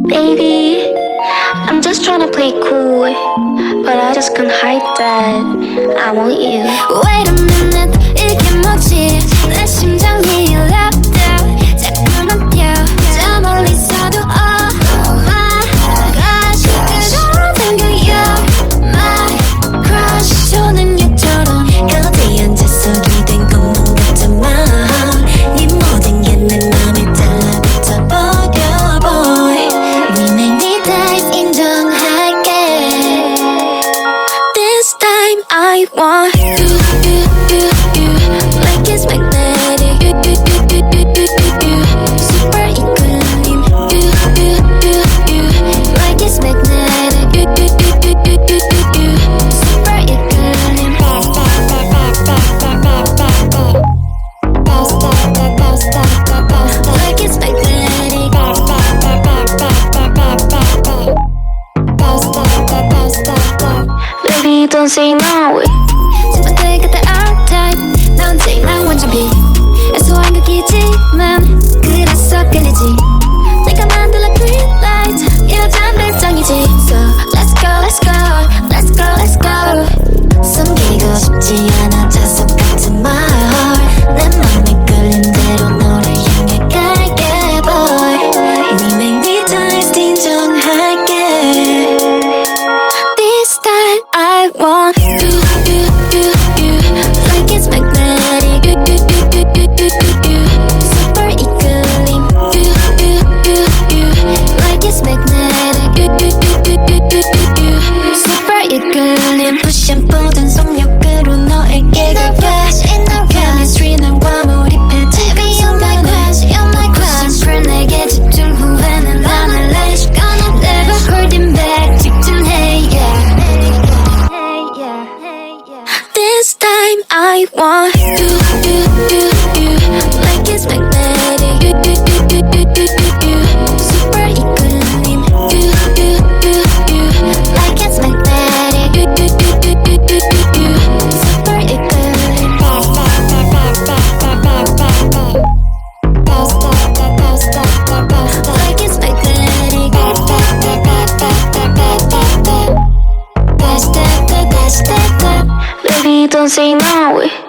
Baby, I'm just trying to play cool, but I just can't hide that I want you. Wait a minute, 이게 뭐지? 내 심장이 랍다 자꾸만 뛰어 저 멀리서도 Oh my gosh 그대로 당겨 You're my crush 조는 예처럼 어디 앉아서 기댄 것만 같지만 네 모든 게 내 맘에 달라붙어 버려 boy We make me dive 인정할게 This time I want you like it's magnetic you super equilibrium you like it's magnetic you super equilibrium like it's magnetic Baby, don't say no. 심장들 그때 R-Type 나 언제나 완전 B 애소한 극이지만 그래서 끌리지 내가 만들어 green light 이러자 별정이지 So let's go let's go let's go let's go 숨기고 싶지 않아 자석 같은 말 내 맘에 끌린 대로 너를 향해 갈게 boy We make me dive 인정할게 This time I want you like it's magnetic super equilibrium like it's magnetic super equilibrium push and pull 된 속력으로 너에게 가게 chemistry 나와 몰입해 TV you're my crush you're my crush 풀 내게 집중 후회는 안 할래 시간은 never holding back 집중해 yeah This time I want you like it's magnetic super equilibrium like it's magnetic super equilibrium like it's magnetic Baby, don't say no.